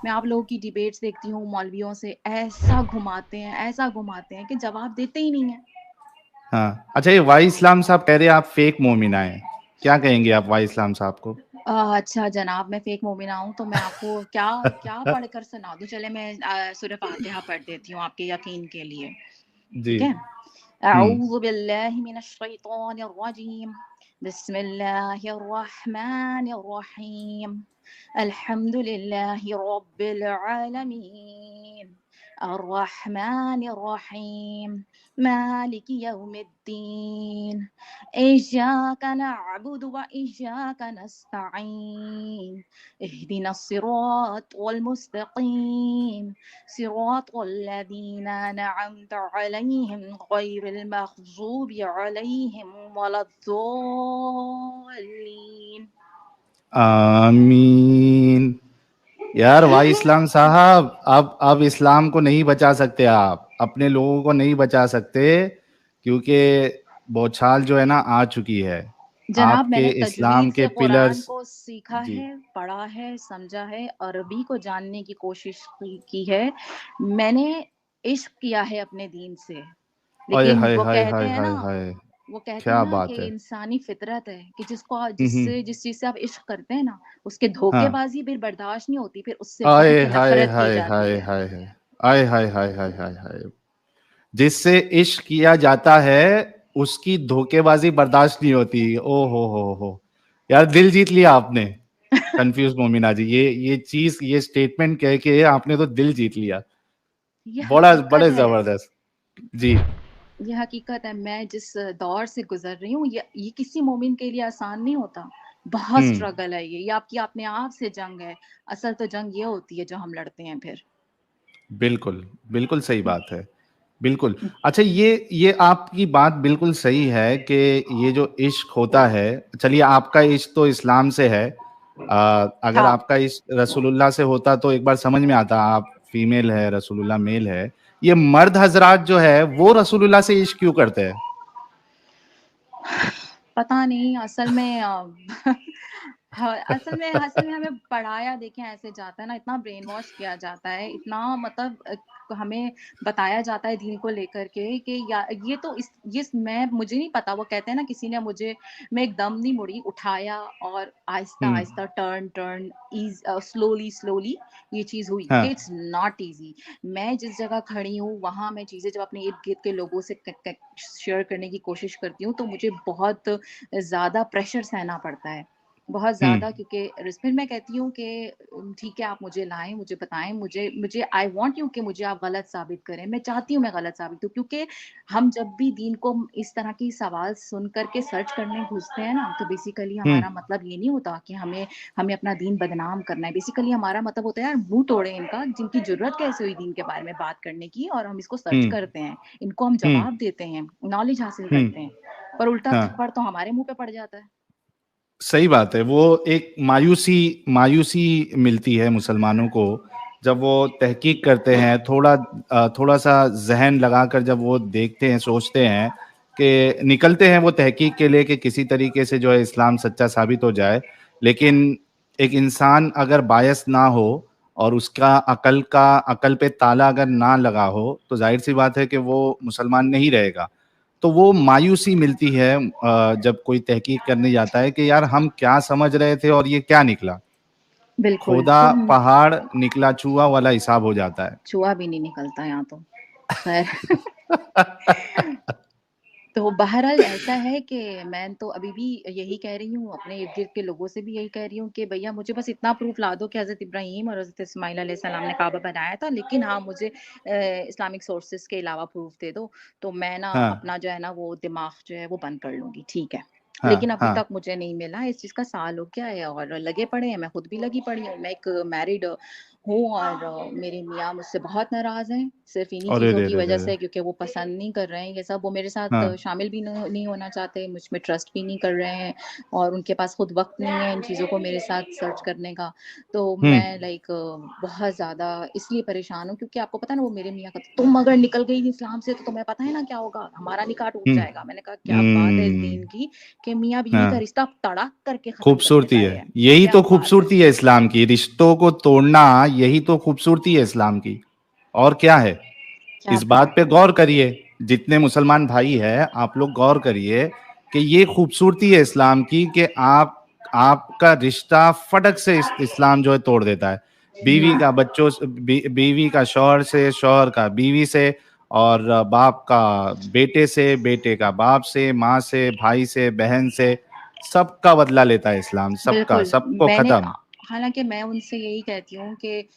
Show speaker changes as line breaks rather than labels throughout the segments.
मैं आप लोगों की डिबेट्स देखती हूँ, मौलवियों से ऐसा घुमाते हैं कि जवाब देते ही नहीं है।
हाँ, अच्छा, ये वाई इस्लाम साहब कह रहे हैं आप फेक मोमिना हैं, क्या कहेंगे आप वाई इस्लाम साहब को?
अच्छा जनाब, मैं फेक मोमिना हूँ तो मैं आपको क्या क्या पढ़कर सुना दूँ? चले मैं सूरह फातिहा पढ़ देती हूँ आपके यकीन के लिए,
जी।
ठीक है? अऊज़ु बिल्लाहि मिनश शैतानिर रजीम, बिस्मिल्लाहिर रहमानिर रहीम, अल्हम्दुलिल्लाहि रब्बिल आलमीन, अर्रहमानिर रहीम, मालिकि यौमिद्दीन, इय्याका नअबुदु व इय्याका नस्तईन, इहदिनस सिरातल मुस्तकीम, सिरातल लज़ीना अनअमत अलैहिम गैरिल मग़ज़ूबि अलैहिम वलद्दॉल्लीन।
आमीन। यार वाई इस्लाम साहब, अब इस्लाम को नहीं बचा सकते, आप अपने लोगों को नहीं बचा सकते, क्योंकि बौछार जो है ना आ चुकी है।
जनाब
आपके
मैंने
इस्लाम
तजवीद
के
से कुरान
पिलर्स।
को सीखा
जी।
है, पढ़ा है, समझा है, अरबी को जानने की कोशिश की है। मैंने इश्क किया है अपने दीन से।
ओए
लेकिन
हाय
वो
हाय
कहते
हाय
हैं
हाय
ना,
हाय,
वो कहते हैं
क्या
ना कि
बात है।
इंसानी फितरत है कि
हम्म।
जिस चीज से आप इश्क करते हैं ना, उसके
हाँ।
धोखेबाजी फिर बर्दाश्त नहीं होती, फिर उससे बढ़
आए
के
हाय
नफरत की
हाय
जाती
हाय
है।
हाय हाय, आए हाय हाय हाय हाय हाय, जिससे इश्क किया जाता है उसकी धोखेबाजी बर्दाश्त नहीं होती। ओ हो, यार दिल जीत लिया आपने। कंफ्यूज मोमिना जी, ये चीज, ये स्टेटमेंट कह के आपने तो दिल जीत लिया।
ये
बड़ा
हकीकत
बड़े
है।
जबरदस्त। जी।
ये हकीकत है। मैं जिस दौर से गुजर रही हूँ, ये किसी मोमिन के लिए आसान नहीं होता। बहुत
हम्म।
स्ट्रगल है ये आपकी अपने आप से जंग है। असल तो जंग ये होती है जो हम लड़ते हैं फिर।
बिल्कुल, बिल्कुल सही बात है। बिल्कुल। अच्छा, ये आपकी बात बिल्कुल सही है कि ये जो इश्क होता है, चलिए आपका इश्क तो इस्लाम से है। अगर
हाँ,
आपका इश्क रसूलुल्लाह से होता तो एक बार समझ में आता, आप फीमेल है, रसूलुल्लाह मेल है। ये मर्द हजरात जो है वो रसूलुल्लाह से इश्क क्यों करते हैं?
पता नहीं असल में हाँ, असल में हमें पढ़ाया देखें ऐसे जाता है ना, इतना ब्रेन वॉश किया जाता है, इतना मतलब हमें बताया जाता है दीन को लेकर के कि या ये तो ये मैं मुझे नहीं पता। वो कहते हैं ना, किसी ने मुझे, मैं एकदम नहीं मुड़ी, उठाया और आहिस्ता
हम्म।
आहिस्ता टर्न टर्न स्लोली स्लोली ये चीज हुई कि
हाँ।
It's not easy. मैं जिस जगह खड़ी हूँ वहां मैं चीजें जब अपने इर्द गिर्द के लोगों से शेयर करने की कोशिश करती हूँ तो मुझे बहुत ज़्यादा प्रेशर सहना पड़ता है, बहुत
हम्म।
ज़्यादा। क्योंकि फिर मैं कहती हूँ कि ठीक है, आप मुझे लाएँ, मुझे बताएँ, मुझे मुझे आई वांट यू कि मुझे आप गलत साबित करें। मैं चाहती हूँ मैं गलत साबित हूँ, क्योंकि हम जब भी दीन को इस तरह की सवाल सुन कर के सर्च करने घुसते हैं ना, तो बेसिकली
हम्म।
हमारा मतलब ये नहीं होता कि हमें हमें अपना दीन बदनाम करना है। बेसिकली हमारा मतलब होता है, यार मुँह तोड़े इनका, जिनकी ज़रूरत कैसे हुई दीन के बारे में बात करने की, और हम इसको सर्च
हम्म।
करते हैं, इनको हम
हम्म।
जवाब देते हैं, नॉलेज हासिल
हम्म।
करते हैं। पर उल्टा
हाँ,
थप्पड़ तो हमारे मुँह पे पड़ जाता है।
सही बात है। वो एक मायूसी मायूसी मिलती है मुसलमानों को जब वो तहकीक करते हैं, थोड़ा सा जहन लगाकर जब वो देखते हैं, सोचते हैं कि निकलते हैं वो तहकीक के लिए कि किसी तरीके से जो है इस्लाम सच्चा साबित हो जाए। लेकिन एक इंसान अगर बायस ना हो और उसका अकल पे ताला अगर ना लगा हो, तो जाहिर सी बात है कि वो मुसलमान नहीं रहेगा। तो वो मायूसी मिलती है जब कोई तहकीक करने जाता है कि यार हम क्या समझ रहे थे और ये क्या निकला।
बिल्कुल,
खोदा
तो
पहाड़ निकला चूहा वाला हिसाब हो जाता है।
छुआ भी नहीं निकलता यहाँ तो। खैर तो बहरहाल ऐसा है कि मैं तो अभी भी यही कह रही हूँ, अपने इर्द-गिर्द के लोगों से भी यही कह रही हूँ कि भैया मुझे बस इतना प्रूफ़ ला दो कि हज़रत इब्राहीम और हज़रत इस्माइल अलैहिस्सलाम ने काबा बनाया था। लेकिन हाँ, मुझे इस्लामिक सोर्सेज़ के अलावा प्रूफ़ दे दो, तो मैं ना
हाँ।
अपना जो है ना वो दिमाग जो है वो बंद कर लूँगी, ठीक है।
हाँ।
लेकिन अभी
हाँ।
तक मुझे नहीं मिला, इस चीज़ का साल हो गया है और लगे पड़े हैं, मैं खुद भी लगी पड़ी हूँ। मैं एक मैरिड हूँ और मेरे मियाँ मुझसे बहुत नाराज़ हैं, सिर्फ़ इन्हीं
अरे
चीज़ों
रे
की
रे रे
वज़ह
रे।
से, क्योंकि वो पसंद नहीं कर रहे हैं ये सब। वो मेरे साथ
हाँ।
शामिल भी नहीं होना चाहते, मुझ में ट्रस्ट भी नहीं कर रहे हैं और उनके पास खुद वक़्त नहीं है इन चीज़ों को मेरे साथ सर्च करने का। तो
हम्म।
मैं लाइक बहुत ज़्यादा इसलिए परेशान हूँ, क्योंकि आपको पता है ना, वो मेरे मियाँ का, तुम अगर निकल गई इस्लाम से तो तुम्हें पता है ना क्या होगा? हमारा निकाह टूट
हम्म।
जाएगा। मैंने कहा क्या बात है इस
हम्म।
दीन की कि मियाँ बीवी का
हाँ,
रिश्ता तड़ाक करके ख़त्म कर
खूबसूरती
देता
है,
है।
यही
क्या
तो
बात है!
खूबसूरती है इस्लाम की, रिश्तों को तोड़ना। यही तो खूबसूरती है इस्लाम की, और क्या है?
क्या
इस बात पे
बात है।
गौर करिए, जितने मुसलमान भाई हैं आप लोग गौर करिए कि ये खूबसूरती है इस्लाम की कि आपका रिश्ता फटक से इस्लाम जो है तोड़ देता है। बीवी का बच्चों से, बीवी का शौहर से, शौहर का बीवी से, और बाप का बेटे से, बेटे का बाप से, माँ से, भाई से, बहन से, सबका बदला लेता है इस्लाम, सबका,
बिल्कुल,
सबको
मैंने
खत्म।
हालाँकि मैं उनसे यही कहती हूँ कि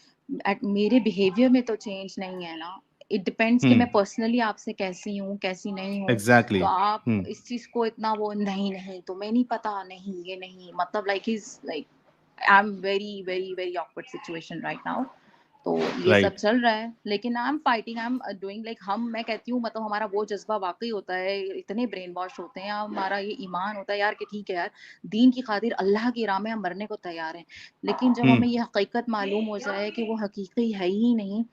मेरे बिहेवियर में तो चेंज नहीं है ना। इट डिपेंड्स कि मैं
हम्म।
पर्सनली आपसे कैसी हूँ, कैसी नहीं हूँ।
एग्जैक्टली।
तो आप
हम्म।
इस चीज़ को इतना वो नहीं, नहीं तुम्हें नहीं पता, नहीं ये नहीं मतलब like he is like I am very, very, very awkward situation right now. तो ये सब
राइट।
चल रहा है, लेकिन I am fighting, I am doing like हम मैं कहती हूँ मतलब हमारा वो जज़्बा वाक़ई होता है, इतने ब्रेन वॉश होते हैं, हमारा ये ईमान होता है यार कि ठीक है यार, दीन की खातिर अल्लाह की राह में हम मरने को तैयार हैं। लेकिन जब
हम्म।
हमें ये हकीकत मालूम हो जाए कि वो हकीकत है ही नहीं,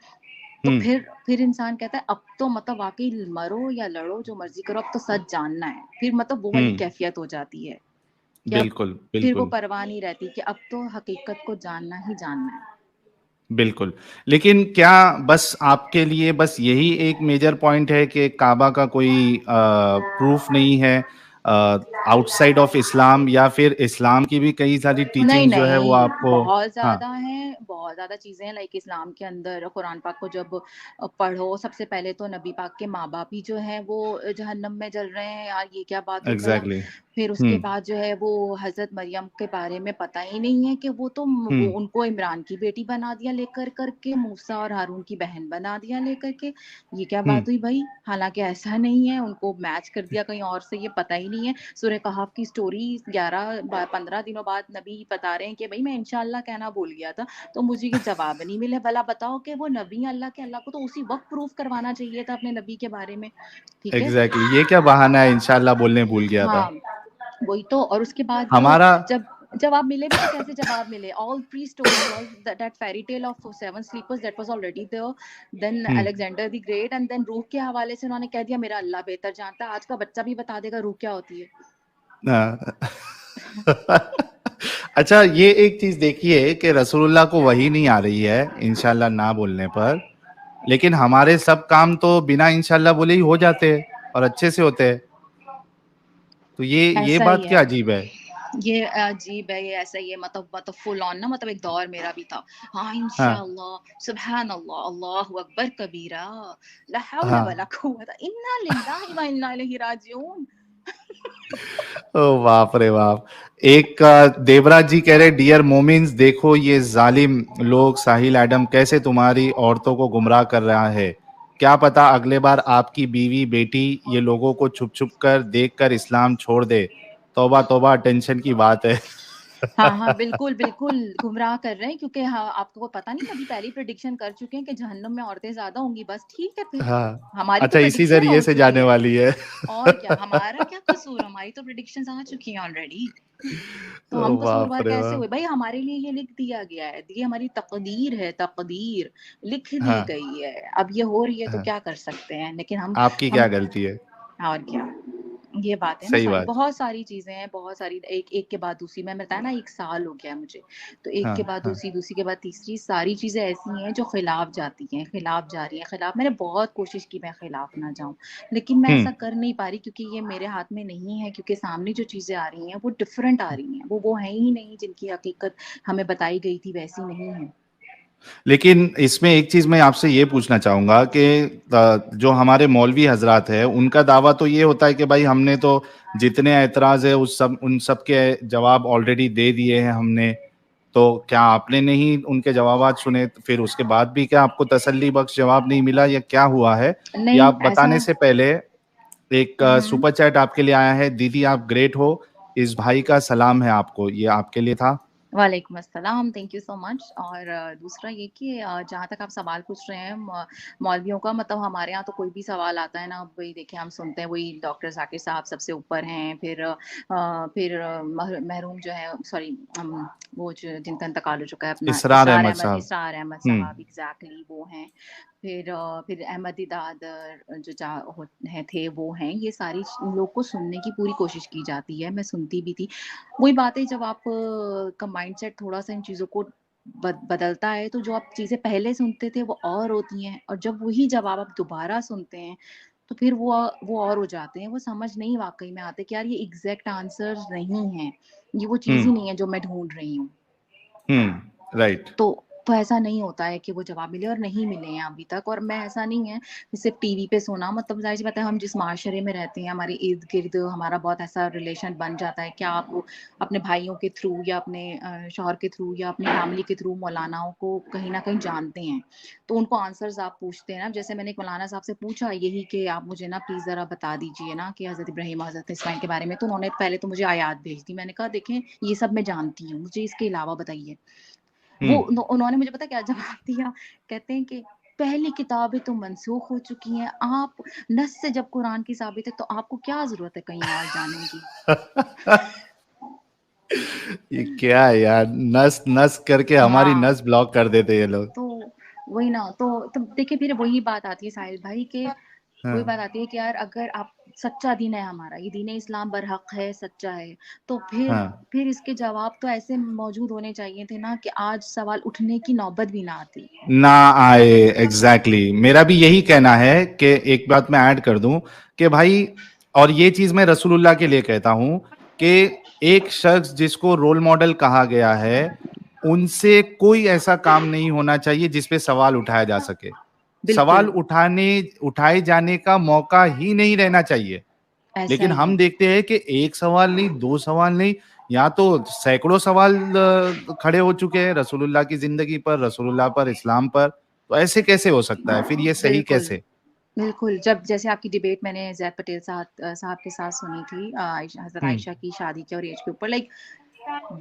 तो
हम्म।
फिर इंसान कहता है अब तो मतलब वाक़ई मरो या लड़ो जो मर्ज़ी करो, अब तो सच जानना है। फिर मतलब वो वाली
हम्म।
कैफ़ियत हो जाती है कि अब
बिल्कुल,
फिर वो
बिल्कुल,
परवाह नहीं रहती कि अब तो हकीकत को जानना ही जानना है।
बिल्कुल। लेकिन क्या बस आपके लिए बस यही एक मेजर पॉइंट है कि काबा का कोई प्रूफ नहीं है आउटसाइड ऑफ इस्लाम, या फिर इस्लाम की भी कई सारी
नहीं,
टीचिंग्स जो है वो
नहीं,
आपको?
बहुत
हाँ,
ज़्यादा हैं, बहुत ज़्यादा चीज़ें हैं लाइक इस्लाम के अंदर कुरान पाक को जब पढ़ो, सबसे पहले तो नबी पाक के माँ-बाप ही जो हैं वो जहन्नम में जल रहे हैं, यार ये क्या बात हुई भला?
एग्ज़ैक्टली।
फिर उसके
हुँ,
बाद जो है वो हज़रत मरियम के बारे में पता ही नहीं है कि वो तो वो
हुँ,
उनको इमरान की बेटी बना दिया लेकर कर के, मूसा और हारून की बहन बना दिया लेकर के, ये क्या
हुँ,
बात हुई भई? हालाँकि ऐसा नहीं है, उनको मैच कर दिया कहीं और से, ये पता ही नहीं है। सूरह कहफ की स्टोरी 11 ब 15 दिनों बाद नबी बता रहे हैं कि भई मैं इंशाअल्लाह कहना भूल गया था, तो मुझे ये जवाब नहीं मिले। भला बताओ कि वो नबी हैं अल्लाह के, अल्लाह को तो उसी वक़्त प्रूफ़ करवाना चाहिए था अपने नबी के बारे में, ठीक है?
एग्ज़ैक्टली। ये क्या बहाना है, इंशाअल्लाह बोलने भूल गया था।
हाँ, वही तो और उसके बाद
हमारा
जब जवाब मिले भी तो कैसे जवाब मिले? All 3 stories all that fairy tale of 7 sleepers that was already there, then
hmm,
Alexander the great and then रूह के हवाले से उन्होंने कह दिया मेरा अल्लाह बेहतर जानता है। आज का बच्चा भी बता देगा रूह क्या होती है।
अच्छा, ये एक चीज़ देखिए कि रसूलुल्लाह को वही नहीं आ रही है इंशाअल्लाह ना बोलने पर, लेकिन हमारे सब काम तो बिना इंशाअल्लाह बोले ही हो जाते हैं और अच्छे से होते हैं। तो ये
ऐसा ही
बात क्या
है।
अजीब है?
ये अजीब है, ये ऐसा ही है मतलब फुल ऑन ना मतलब एक दौर मेरा भी था। हाँ,
हाँ,
इंशाअल्लाह, सुब्हान अल्लाह, अल्लाहु अकबर कबीरा, ला हौला
हाँ।
वला कुव्वता इन्ना लिल्लाहि व इन्ना इलैहि राजिऊन।
ओ बाप रे बाप! एक देवराज जी कह रहे डियर मोमिन्स, देखो ये जालिम लोग साहिल एडम कैसे तुम्हारी औरतों को गुमराह कर रहा है। क्या पता अगले बार आपकी बीवी बेटी ये लोगों को छुप छुप कर देख कर इस्लाम छोड़ दे। तौबा तौबा, टेंशन की बात है।
हाँ, हाँ, बिल्कुल, बिल्कुल गुमराह कर रहे हैं क्योंकि हाँ, आपको पता नहीं कभी पहले ही प्रेडिक्शन कर चुके हैं कि जहन्नम में औरतें ज़्यादा होंगी, बस ठीक है फिर।
हाँ।
हमारी तो
अच्छा, इसी
प्रेडिक्शन
जरिए
हो
से
चुकी
जाने
है।
वाली है।
और क्या, हमारा क्या कसूर? हमारी तो प्रेडिक्शंस आ चुकी हैं ऑलरेडी। तो
ओ
हम
बाप
कसूरवार
रे
कैसे हुए?
बाप!
भई हमारे लिए ये लिख दिया गया है, ये हमारी तकदीर है, तकदीर लिख दी
हाँ,
गई है। अब ये हो रही है तो
हाँ।
क्या कर सकते हैं? लेकिन
आपकी क्या
हम
गलती है?
और क्या? ये बात है ना
सही
सारी,
बात।
बहुत सारी चीज़ें हैं, बहुत सारी एक एक के बाद दूसरी मैंने बताया ना 1 साल हो गया है मुझे। तो एक के
हाँ,
बाद
हाँ।
दूसरी, दूसरी के बाद तीसरी, सारी चीज़ें ऐसी हैं जो खिलाफ जाती हैं, खिलाफ जा रही हैं, खिलाफ मैंने बहुत कोशिश की मैं खिलाफ ना जाऊँ। लेकिन मैं
हुँ।
ऐसा कर नहीं पा रही क्योंकि ये मेरे हाथ में नहीं है क्योंकि सामने जो चीज़ें आ रही हैं वो डिफरेंट आ रही हैं। वो हैं ही नहीं जिनकी हकीकत हमें बताई गई थी वैसी नहीं है।
लेकिन इसमें एक चीज़ मैं आपसे ये पूछना चाहूँगा कि जो हमारे मौलवी हज़रात हैं, उनका दावा तो ये होता है कि भाई हमने तो जितने ऐतराज़ है उन सब के जवाब ऑलरेडी दे दिए हैं हमने। तो क्या आपने नहीं उनके जवाबात सुने? तो फिर उसके बाद भी क्या आपको तसल्ली बख्श जवाब नहीं मिला, या क्या हुआ है? या
नहीं
आप
ऐसा
बताने से पहले एक
हुँ, हुँ।
सुपर चैट आपके लिए आया है, दीदी आप ग्रेट हो, इस भाई का सलाम है आपको, ये आपके लिए था?
वालेकुम अस्सलाम, थैंक यू सो मच और दूसरा ये कि जहाँ तक आप सवाल पूछ रहे हैं मौलवियों का मतलब हमारे यहाँ तो कोई भी सवाल आता है ना वही देखिए हम सुनते हैं वही डॉक्टर ज़ाकिर साहब सबसे ऊपर हैं फिर मरहूम जो है सॉरी वो जो जिनका इंतकाल हो चुका है अपना
इसरार अहमद साहब।
इसरार अहमद
हुँ।
साहब एग्जैक्टली वो हैं फिर अहमद दीदार जो हैं थे वो हैं ये सारी लोग को सुनने की पूरी कोशिश की जाती है मैं सुनती भी थी वही बात है जब आप का माइंडसेट थोड़ा-सा इन चीज़ों को बदलता है तो जो आप चीज़ें पहले सुनते थे वो और होती हैं, और जब वही जवाब आप दोबारा सुनते हैं तो फिर वो और हो जाते हैं, वो समझ नहीं वाक़ई में आते कि यार ये एग्ज़ैक्ट आंसर्स नहीं हैं, ये वो चीज़ ही
हुँ,
नहीं है जो मैं ढूँढ रही हूँ।
हुँ, राइट।
तो ऐसा नहीं होता है कि वो जवाब मिले, और नहीं मिले हैं अभी तक। और मैं, ऐसा नहीं है कि सिर्फ़ टीवी पे सुना, मतलब ज़ाहिर-सी बात है, हम जिस माशरे में रहते हैं, हमारे इर्द-गिर्द हमारा बहुत ऐसा रिलेशन बन जाता है कि आप अपने भाइयों के थ्रू या अपने शौहर के थ्रू या अपनी फैमिली के थ्रू मौलानाओं को कहीं न कहीं जानते हैं। तो उनको आंसर्स आप पूछते हैं ना, जैसे मैंने एक मौलाना साहब से पूछा यही कि आप मुझे ना प्लीज़ ज़रा बता दीजिए ना कि हज़रत इब्राहीम और हज़रत इस्माइल के बारे में, तो उन्होंने पहले तो मुझे आयात भेज दी। मैंने कहा देखें ये सब मैं जानती हूँ, मुझे इसके अलावा बताइए।
हुँ,
वो उन्होंने मुझे पता क्या जवाब दिया? कहते हैं कि पहली किताबें तो मनसूख हो चुकी हैं, आप नस से जब कुरान की साबित है तो आपको क्या ज़रूरत है कहीं और जाने की?
ये क्या है यार, नस नस करके हमारी
हाँ,
नस ब्लॉक कर देते हैं ये लोग।
तो वही ना, तो देखिए फिर वही बात आती है साहिल भाई कि वही
हाँ,
बात आती है कि यार अगर आप, सच्चा दीन है हमारा, ये दीन इस्लाम बरहक है, सच्चा है, तो
हाँ।
फिर इसके जवाब तो ऐसे मौजूद होने चाहिए थे ना कि आज सवाल उठने की नौबत भी ना आती।
ना आए, एग्जैक्टली मेरा भी यही कहना है कि एक बात मैं ऐड कर दूं कि भाई, और ये चीज मैं रसूलुल्लाह के लिए कहता हूं कि एक शख्स जिसको रोल मॉडल कहा गया है, उनसे कोई ऐसा काम नहीं होना चाहिए जिसपे सवाल उठाया जा सके। सवाल
बिल्कुल,
उठाए जाने का मौका ही नहीं रहना चाहिए।
ऐसा
लेकिन
ही
हम
है।
देखते हैं कि एक सवाल नहीं, दो सवाल नहीं, यहाँ तो सैकड़ों सवाल खड़े हो चुके हैं रसूलुल्लाह की जिंदगी पर, रसूलुल्लाह पर, इस्लाम पर। तो ऐसे कैसे हो सकता है, फिर ये सही
बिल्कुल,
कैसे?
बिल्कुल। जब जैसे आपकी डिबेट मैंने ज़ैद पटेल साहब के साथ सुनी थी, हज़रत
हम्म,
आयशा की शादी के और एज के ऊपर, लाइक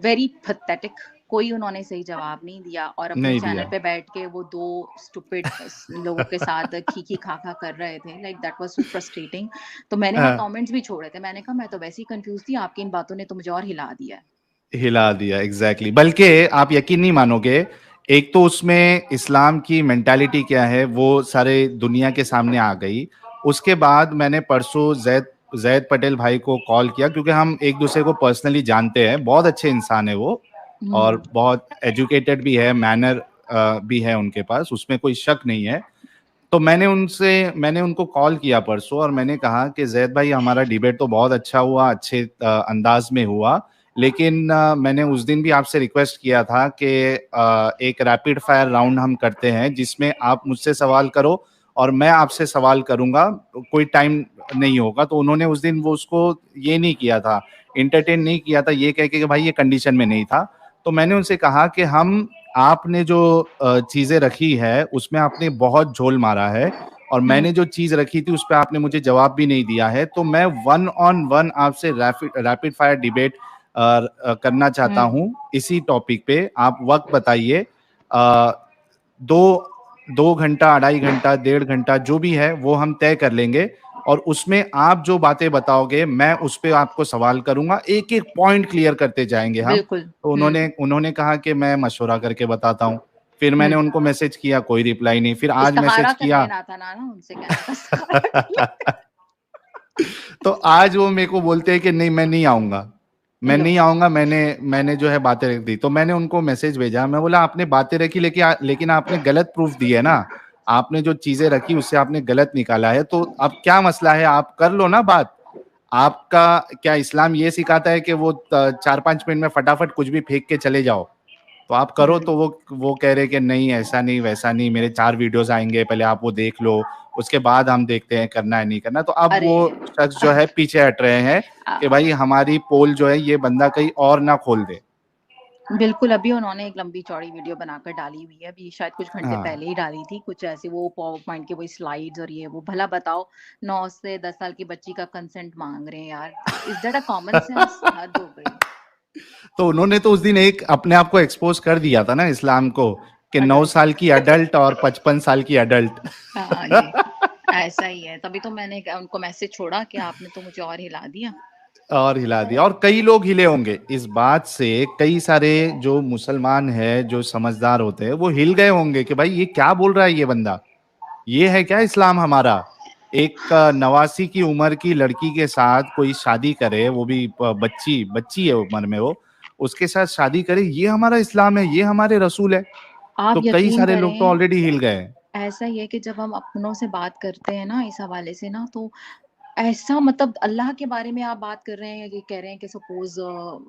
वेरी पैथेटिक, कोई उन्होंने सही जवाब नहीं दिया, और अपने
नहीं
चैनल
दिया।
पे बैठ के वो 2 स्टूपिड लोगों के साथ खी-खा-खा कर रहे थे, like that was so frustrating. तो मैंने वहाँ
हाँ,
कमेंट्स भी छोड़े थे, मैंने कहा मैं तो वैसे ही कन्फ्यूज़ थी, आपकी इन बातों ने तो मुझे और हिला दिया है।
हिला दिया, एग्जैक्टली। बल्कि आप यकीन नहीं मानोगे, एक तो उसमें इस्लाम की मेंटालिटी क्या है वो सारे दुनिया के सामने आ गई। उसके बाद मैंने परसों जैद जैद पटेल भाई को कॉल किया, क्योंकि हम एक दूसरे को पर्सनली जानते हैं, बहुत अच्छे इंसान है वो,
हुँ,
और बहुत एजुकेटेड भी है, मैनर भी है उनके पास, उसमें कोई शक नहीं है। तो मैंने उनको कॉल किया परसों, और मैंने कहा कि जैद भाई, हमारा डिबेट तो बहुत अच्छा हुआ, अच्छे अंदाज में हुआ, लेकिन मैंने उस दिन भी आपसे रिक्वेस्ट किया था कि एक रैपिड फायर राउंड हम करते हैं जिसमें आप मुझसे सवाल करो और मैं आपसे सवाल करूंगा, कोई टाइम नहीं होगा। तो उन्होंने उस दिन वो उसको ये नहीं किया था, इंटरटेन नहीं किया था, ये कह के कि भाई ये कंडीशन में नहीं था। तो मैंने उनसे कहा कि हम, आपने जो चीजें रखी है उसमें आपने बहुत झोल मारा है, और
हुँ,
मैंने जो चीज रखी थी उस पर आपने मुझे जवाब भी नहीं दिया है। तो मैं वन ऑन वन आपसे रैपिड रैपिड फायर डिबेट करना चाहता
हुँ,
हूं इसी टॉपिक पे। आप वक्त बताइए, अ, दो 2 घंटा, 2.5 घंटा, 1.5 घंटा, जो भी है वो हम तय कर लेंगे, और उसमें आप जो बातें बताओगे मैं उस पे आपको सवाल करूंगा, एक एक पॉइंट क्लियर करते जाएंगे हम।
बिल्कुल।
तो
हुँ,
उन्होंने उन्होंने कहा कि मैं मशवरा करके बताता हूँ। फिर
हुँ।
मैंने उनको मैसेज किया, कोई रिप्लाई नहीं, फिर आज
इस्तिखारा
मैसेज
कर
किया।
लेना था ना उनसे, कहना था इस्तिखारा कर लेते।
तो आज वो मेरे को बोलते हैं कि नहीं, मैं नहीं आऊंगा, मैं
लो,
नहीं आऊंगा, मैंने मैंने जो है बातें रख दी। तो मैंने उनको मैसेज भेजा, मैं बोला आपने बातें रखी, लेकिन आपने गलत प्रूफ दिए ना, आपने जो चीजें रखी उससे आपने गलत निकाला है। तो अब क्या मसला है, आप कर लो ना बात। आपका क्या इस्लाम ये सिखाता है कि वो 4-5 मिनट में फटाफट कुछ भी फेंक के चले जाओ? तो आप करो।
हुँ।
तो वो कह रहे कि नहीं, ऐसा नहीं, वैसा नहीं, मेरे 4 वीडियोस आएंगे, पहले आप वो देख लो, उसके बाद हम देखते हैं करना है नहीं करना। तो अब
अरे!
वो शख्स जो है पीछे हट रहे हैं कि
अ,
भाई हमारी पोल जो है ये बंदा कहीं और ना खोल दे।
बिल्कुल, अभी उन्होंने एक लंबी-चौड़ी वीडियो बनाकर डाली हुई है, अभी शायद कुछ घंटे
हाँ,
पहले ही डाली थी, कुछ ऐसे वो पावर पॉइंट के वही स्लाइड्स और ये वो। भला बताओ, 9 से 10 साल की बच्ची का कंसेंट माँग रहे हैं यार, is that a common sense? हद हो गई।
तो उन्होंने तो उस दिन एक अपने आप को एक्सपोज कर दिया था ना इस्लाम को, कि 9 साल
अडल्ट।
की अडल्ट और 55 साल की अडल्ट।
हाँ जी, ऐसा ही है, तभी तो मैंने उनको मैसेज छोड़ा कि आपने तो मुझे और हिला दिया।
और हिला दिया, और कई लोग हिले होंगे इस बात से, कई सारे जो मुसलमान हैं, जो समझदार होते हैं, वो हिल गए होंगे कि भाई ये क्या बोल रहा है ये बंदा, ये है क्या इस्लाम हमारा? एक 89 की उम्र की लड़की के साथ कोई शादी करे, वो भी बच्ची बच्ची है उम्र में वो, उसके साथ शादी करे, ये हमारा इस्लाम है, ये हमारे रसूल है।
आप
तो कई
यकीन
सारे लोग तो
करें,
ऑलरेडी हिल गए हैं।
ऐसा ही है कि जब हम अपनों से बात करते हैं ना इस हवाले से ना, तो ऐसा मतलब अल्लाह के बारे में आप बात कर रहे हैं, ये कह रहे हैं कि सपोज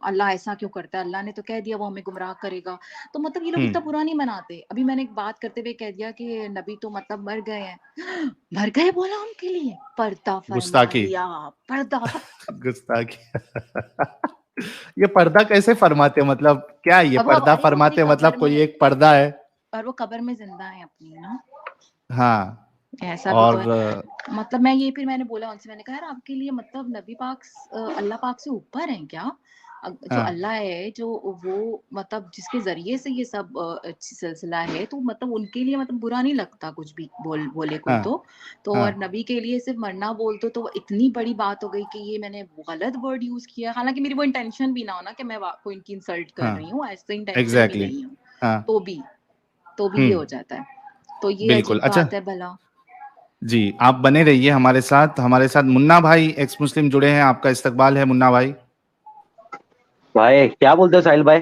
अल्लाह ऐसा क्यों करता है, अल्लाह ने तो कह दिया वो हमें गुमराह करेगा। तो मतलब ये लोग इतना बुरा नहीं मनाते। अभी मैंने एक बात करते हुए कह दिया कि नबी तो मतलब मर गए हैं। मर गए बोला उनके लिए, पर्दा फरमा
गुस्ताखी,
दिया, पर्दा
गुस्ताखी। ये पर्दा कैसे फरमाते, मतलब क्या है ये
अब
पर्दा
अरे वो अपनी
फरमाते, मतलब
कब्र
कोई
में,
एक पर्दा है?
और वो कब्र में जिंदा है अपनी ना,
हाँ।
ऐसा भी तो
और
है। मतलब मैं ये फिर मैंने बोला उनसे, मैंने कहा यार आपके लिए मतलब नबी पाक अल्लाह पाक से ऊपर हैं क्या? जो
हाँ,
अल्लाह है, जो वो मतलब जिसके जरिए से ये सब सिलसिला है, तो मतलब उनके लिए मतलब बुरा नहीं लगता कुछ भी बोले कोई
हाँ,
तो
हाँ,
और नबी के लिए सिर्फ मरना बोल तो इतनी बड़ी बात हो गई कि ये मैंने गलत वर्ड यूज किया। हालांकि मेरी वो इंटेंशन भी ना हो ना कि मैं कोई इनकी इंसल्ट कर
हाँ,
रही हूँ, ऐसे इंटेंशन भी
एग्जैक्टली।
नहीं हूँ।
हाँ।
तो भी तो भी ये हो जाता है। तो ये
बिल्कुल।
अजीब
अच्छा
बात है भला।
जी, आप बने रहिए हमारे साथ। हमारे साथ मुन्ना भाई एक्स मुस्लिम जुड़े हैं, आपका इस्तकबाल है मुन्ना भाई।
भाई क्या बोलते हो साहिल भाई?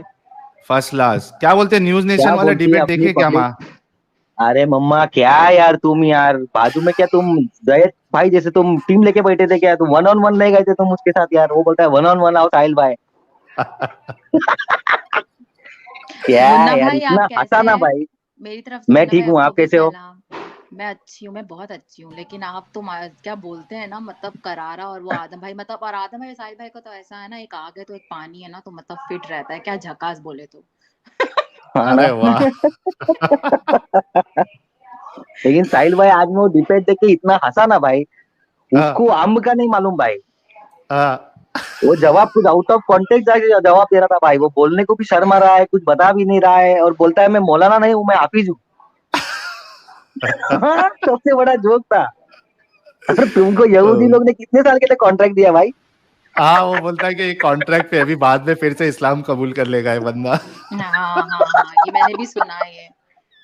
First class. क्या बोलते हैं, न्यूज नेशन
क्या
वाला
बोलती है
डिबेट
अपनी
देखे क्या
पब्लिक?
माँ?
अरे मम्मा क्या यार, तुम यार बाजू में क्या तुम जयेद भाई जैसे तुम टीम लेके बैठे थे क्या? तुम वन ऑन वन नहीं गए थे तुम उसके साथ यार? वो बोलता है वन ऑन वन आओ साहिल भाई। क्या
मुन्ना
यार,
भाई आप
इतना हंसा
कैसे
ना
हैं?
भाई।
मेरी तरफ से
मैं
मुन्ना भाई
ठीक हूँ,
आपको
आप
भी
कैसे हो?
सलाम। मैं अच्छी हूँ, मैं बहुत अच्छी हूँ, लेकिन आप तो क्या बोलते हैं ना, मतलब करारा। और वो आदम भाई मतलब, और आदम भाई साहिल भाई को तो ऐसा है ना, एक आग है तो एक पानी है ना, तो मतलब फिट रहता है, क्या झकास बोले तो।
अरे वाह।
लेकिन साहिल भाई आज मैं वो डिबेट देख के इतना हंसा ना भाई।
हाँ,
उसको अम्ब का नहीं मालूम भाई।
हाँ।
वो जवाब कुछ आउट ऑफ कॉन्टेक्स्ट जाके जवाब दे रहा था भाई। वो बोलने को भी शर्म आ रहा है, कुछ बता भी नहीं रहा है, और बोलता है मैं मौलाना नहीं हूँ, मैं हाफिज हूँ। हाँ, सबसे बड़ा जोक था। और तुमको यहूदी
तो
लोग ने कितने साल के लिए कॉन्ट्रैक्ट दिया भाई?
हाँ, वो बोलता है कि ये कॉन्ट्रैक्ट पे, अभी बाद में फिर से इस्लाम कबूल कर लेगा ये बंदा।
हाँ हाँ हाँ, ये मैंने भी सुना है ये।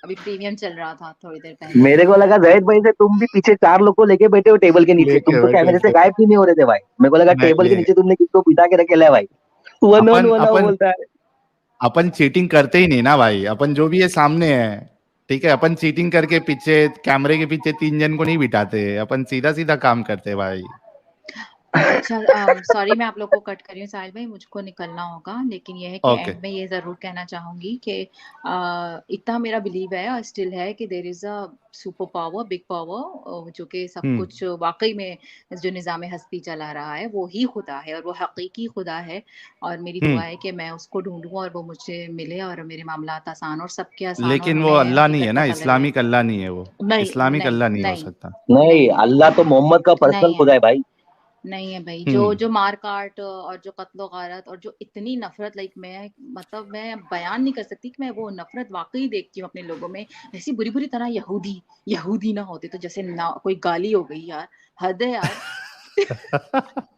अभी प्रीमियम चल रहा था थोड़ी देर पहले।
मेरे को लगा जाहिद भाई से तुम भी पीछे चार लोग को लेके बैठे हो टेबल के नीचे, तुम
लेके
तो
बैठे
कैमरे से
थे।
गायब क्यों नहीं हो रहे थे भाई? मेरे को लगा
नहीं,
टेबल के
ये
नीचे तुमने किसको बिठा के रखे है भाई। वन ऑन
अपन
वन आओ
अपन
बोलता है।
अपन चीटिंग करते ही नहीं ना भाई, अपन जो भी है सामने है। ठीक है, अपन चीटिंग करके पीछे कैमरे के पीछे 3 जन को नहीं बिठाते, अपन सीधा सीधा काम करते हैं भाई।
अच्छा, सॉरी मैं आप लोग को कट कर रही हूँ साहिल भाई, मुझको निकलना होगा। लेकिन ये है कि
ओके।
एंड में ये ज़रूर कहना चाहूँगी कि इतना मेरा बिलीव है और स्टिल है कि there is a super power, big power, जो कि सब
हम्म।
कुछ वाक़ई में जो निज़ाम हस्ती चला रहा है, वो ही खुदा है और वो हकीकी खुदा है। और मेरी दुआ
हम्म।
है कि मैं उसको ढूँढूँ और वो मुझे मिले और मेरे मामलात आसान और सबके आसान और
लेकिन वो
हमें
अल्लाह नहीं है
हकीकत
ना,
पता लगे।
इस्लामिक अल्लाह नहीं है वो।
नहीं,
इस्लामिक
नहीं,
अल्लाह नहीं हो
नहीं,
सकता।
नहीं,
नहीं,
अल्लाह तो मोहम्मद का पर्सनल
नहीं है।
खुदा है भाई।
नहीं है भाई, जो
हम्म।
जो मार काट और जो कत्लो गारत और जो इतनी नफरत, लाइक मैं मतलब मैं बयान नहीं कर सकती कि मैं वो नफरत वाकई देखती हूँ अपने लोगों में। ऐसी बुरी बुरी तरह यहूदी यहूदी ना होते तो जैसे ना कोई गाली हो गई यार, हद है यार।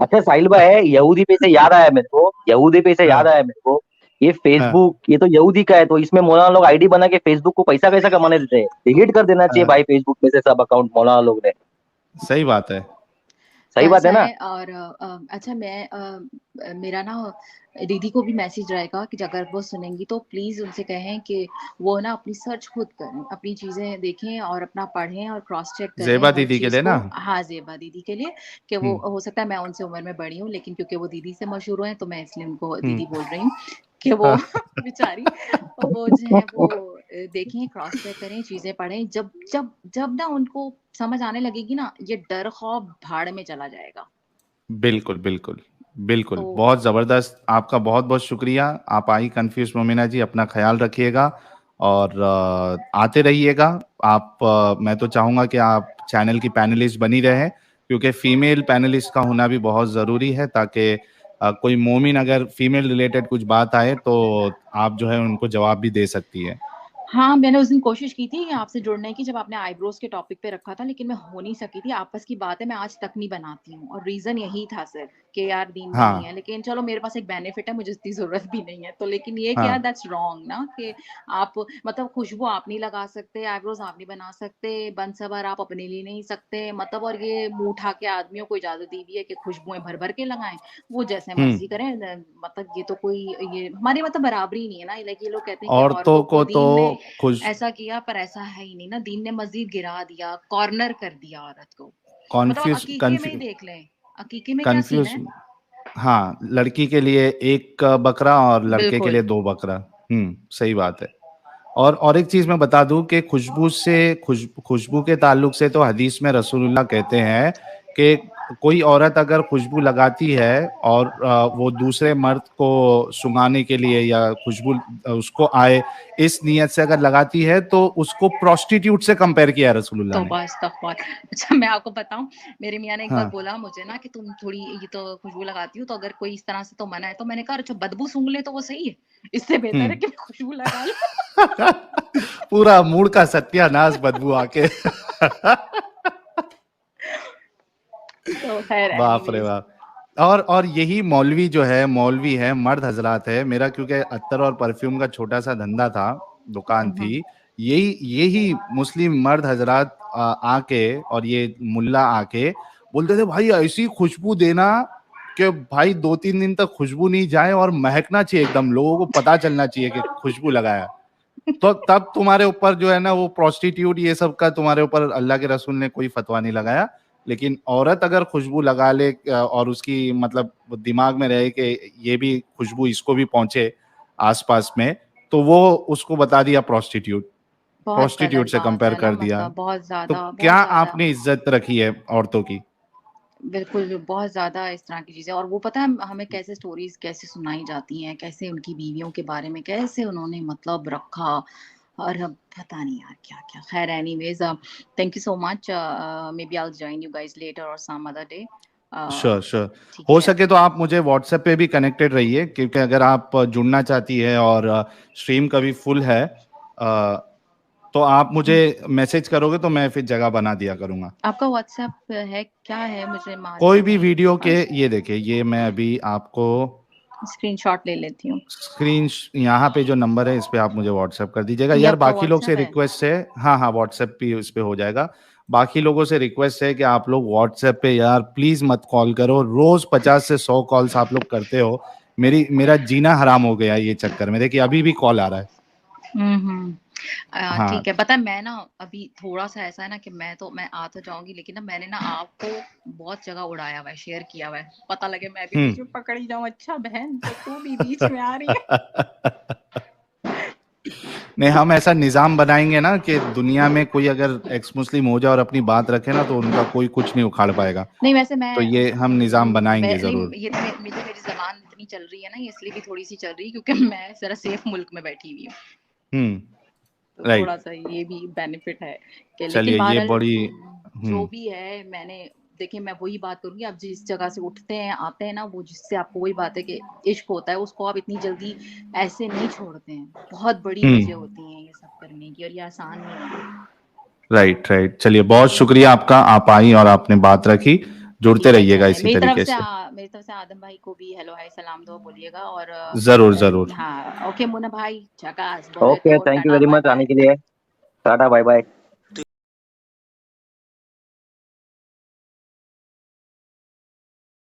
अच्छा साहिल भाई, यहूदी पे से याद आया मेरे को, यहूदी पे से याद
हाँ,
आया मेरे को। ये
हाँ,
फेसबुक, ये तो यहूदी का है, तो इसमें मौलाना लोग आईडी बना के फेसबुक को पैसा कैसा कमाने देते हैं? डिलीट कर देना चाहिए
हाँ।
भाई फेसबुक में से सब अकाउंट मौलाना लोग ने।
सही बात है।
तो
सही बात
ऐसा
है ना?
है। और अच्छा मैं मेरा ना दीदी को भी मैसेज रहेगा कि अगर वो सुनेंगी तो प्लीज़ उनसे कहें कि वो ना अपनी सर्च खुद करें, अपनी चीज़ें देखें और अपना पढ़ें और क्रॉस चेक करें
ज़ेबा
हर
दीदी के
चीज़
लिए
को।
ना।
हाँ, ज़ेबा दीदी के लिए, कि वो
हम्म।
हो सकता है मैं उनसे उम्र में बड़ी हूँ, लेकिन क्योंकि वो दीदी से मशहूर हैं तो मैं इसलिए उनको
हम्म।
दीदी बोल रही हूँ कि वो बेचारी, वो जो है वो देखें, क्रॉस चेक करें, चीज़ें पढ़ें। जब जब जब ना उनको समझ आने लगेगी ना, ये डर खौफ भाड़ में चला जाएगा।
बिल्कुल, बिल्कुल, बिल्कुल।
तो
बहुत ज़बरदस्त, आपका बहुत-बहुत शुक्रिया। आप आई कन्फ्यूज़ मोमिना जी, अपना ख़्याल रखिएगा और आते रहिएगा। आप मैं तो चाहूँगा कि आप चैनल की पैनलिस्ट बनी रहें, क्योंकि फीमेल पैनलिस्ट का होना भी बहुत ज़रूरी है, ताकि कोई मोमिन अगर फीमेल रिलेटेड कुछ बात आए, तो आप जो है उनको जवाब भी दे सकती हैं।
हाँ, मैंने उस दिन कोशिश की थी आपसे जुड़ने की जब आपने आईब्रोज़ के टॉपिक पे रखा था, लेकिन मैं हो नहीं सकी थी। आपस की बात है, मैं आज तक नहीं बनाती हूँ और रीज़न यही था सिर्फ़ कि यार दीन में नहीं
हाँ,
है। लेकिन चलो मेरे पास एक बेनिफिट है, मुझे इतनी ज़रूरत भी नहीं है। तो लेकिन ये कि यार
हाँ।
दैट्स रॉन्ग ना कि आप मतलब खुशबू आप नहीं लगा सकते, आईब्रोज़ आप नहीं बना सकते, बन-सवर आप अपने लिए नहीं सकते मतलब और ये मुँह उठा के आदमियों को इजाज़त दी हुई है कि खुशबुएँ भर-भर के लगाएँ। वो जैसे
हुँ।
मर्ज़ी करें मतलब ये तो कोई ये हमारी मतलब बराबरी नहीं है ना। लाइक ये लोग कहते हैं कि
औरतों
औरतों को
को तो
दीन ने
खुश
ऐसा किया पर ऐसा है ही नहीं ना, दीन ने मज़ीद गिरा दिया, कॉर्नर कर दिया औरत को। मतलब आप
कॉन्फ्यूज़
अकीके में ही
कन्फ्यू
देख लें, अकीके में क्या सीन
कन्फ्यूज़
है?
हाँ, लड़की के लिए 1 बकरा और लड़के के
बिल्कुल।
लिए 2 बकरा। सही बात है। और एक चीज़ मैं बता दूँ कि खुशबू के ताल्लुक से तो हदीस में रसूलुल्लाह कहते हैं कि कोई औरत अगर खुशबू लगाती है और वो दूसरे मर्द को सुंघाने के लिए या खुशबू उसको आए, इस नियत से अगर लगाती है तो उसको प्रोस्टिट्यूट से कंपेयर किया है रसूलुल्लाह ने।
तौबा इस्तग़फ़ार। अच्छा मैं आपको बताऊँ, मेरे मियाँ ने एक बार
हाँ।
बोला मुझे ना कि तुम थोड़ी ये तो खुशबू लगाती हो, तो अगर कोई इस तरह से तो मना है। तो मैंने कहा अच्छा बदबू सूँघ ले तो वो सही है। इससे बेहतर है
हुँ।
कि मैं खुशबू लगा लूँ।
पूरा मूड का सत्यानाश बदबू आके।
तो ख़ैर
बाप रे
एनीवेज़
बाप! और यही मौलवी है, मर्द हज़रात है, मेरा क्योंकि अत्तर और परफ्यूम का छोटा-सा धंधा था, दुकान
हुँ, हुँ।
थी, यही यही मुस्लिम मर्द हज़रात आके और ये मुल्ला आके बोलते थे, "भाई ऐसी खुशबू देना कि भाई 2-3 दिन तक खुशबू नहीं जाए और महकना चाहिए एकदम, लोगों को पता चलना चाहिए कि खुशबू लगाया।" तो तब तुम्हारे ऊपर जो है ना वो प्रोस्टिट्यूट ये सब का तुम्हारे ऊपर अल्लाह के रसूल ने कोई फतवा नहीं लगाया। लेकिन औरत अगर खुशबू लगा ले और उसकी मतलब वो दिमाग में रहे कि ये भी खुशबू इसको भी पहुँचे आस-पास में, तो वो उसको बता दिया प्रोस्टिट्यूट।
बहुत
प्रोस्टिट्यूट
गलत
से
बात
कंपेयर
है ना
कर दिया।
मतलब
तो क्या
बहुत ज़्यादा।
आपने इज़्ज़त रखी है औरतों की?
बिल्कुल, बहुत ज़्यादा इस तरह की चीज़ें और वो पता है हमें कैसे स्टोरीज़ कैसे सुनाई जाती हैं, कैसे उनकी बीवियों के बारे में कैसे उन्होंने मतलब रखा और अब पता नहीं यार क्या-क्या। ख़ैर anyways thank you so much maybe I will join you guys later और some other day
sure, sure.
ठीक
हो
है?
सके तो आप मुझे व्हाट्सएप पे भी कनेक्टेड रहिए क्योंकि अगर आप जुड़ना चाहती है और स्ट्रीम कभी फुल है तो आप मुझे
हुँ,
मैसेज करोगे तो मैं फिर जगह बना दिया करूँगा।
आपका व्हाट्सएप है क्या है? मुझे
कोई
मालूम
भी
नहीं।
वीडियो के ये देखिए ये मैं अभी आपको
स्क्रीनशॉट ले लेती हूँ।
यहाँ पे जो नंबर है इस पे आप मुझे व्हाट्सएप कर दीजिएगा।
ये
यार
आपका
बाकी लोग से
व्हाट्सएप है?
रिक्वेस्ट है हाँ, हाँ व्हाट्सएप भी इस पे हो जाएगा। बाकी लोगों से रिक्वेस्ट है कि आप लोग व्हाट्सएप पे यार प्लीज़ मत कॉल करो। रोज़ 50 से 100 कॉल्स आप लोग करते हो। मेरा जीना हराम हो गया है ये चक्कर में। देखिए अभी भी कॉल आ रहा है।
हुँ, हुँ।
हाँ,
ठीक है, पता है मैं ना अभी थोड़ा-सा ऐसा है ना कि मैं आ तो जाऊँगी लेकिन ना मैंने ना आपको बहुत जगह उड़ाया हुआ है, शेयर किया हुआ है। पता लगे मैं भी
हुँ।
बीच में पकड़ी जाऊँ, अच्छा बहन तो तू भी बीच में आ रही है।
नहीं, हम ऐसा निज़ाम बनाएँगे ना कि दुनिया में कोई अगर एक्स मुस्लिम हो जाए और अपनी बात रखे ना तो उनका कोई कुछ नहीं उखाड़ पाएगा।
नहीं वैसे
तो
मैं
ये हम निज़ाम बनाएँगे ज़रूर।
नहीं ये तो मेरी ज़बान इतनी चल रही है ना, ये इसलिए भी थोड़ी-सी चल रही है क्योंकि मैं ज़रा सेफ मुल्क में बैठी हुई हूँ।
हुँ,
तो
राइट।
थोड़ा-सा ये भी बेनिफिट है कि लेकिन
चलिए ये
बहरहाल
बड़ी
जो
हुँ,
भी है मैंने देखिए मैं वही बात करूँगी आप जिस जगह से उठते हैं, आते हैं ना वो जिससे आपको वही बात है कि इश्क होता है उसको आप इतनी जल्दी ऐसे नहीं छोड़ते हैं। बहुत बड़ी
हुँ,
वजह होती है ये सब करने की और ये आसान नहीं होता।
Right, right. चलिए बहुत शुक्रिया आपका, आप आई और आपने बात रखी। जुड़ते
ठीक है,
रहिएगा
चलें।
इसी तरीके से।
मेरी तरफ से आदम भाई को भी हेलो, हाय, सलाम दुआ बोलिएगा और
ज़रूर, ज़रूर।
हाँ, ओके मुन्ना भाई, झकास, बोले
ओके,
तो
thank you
tata
very much आने
बाय-बाय।
के लिए। Tata, bye bye.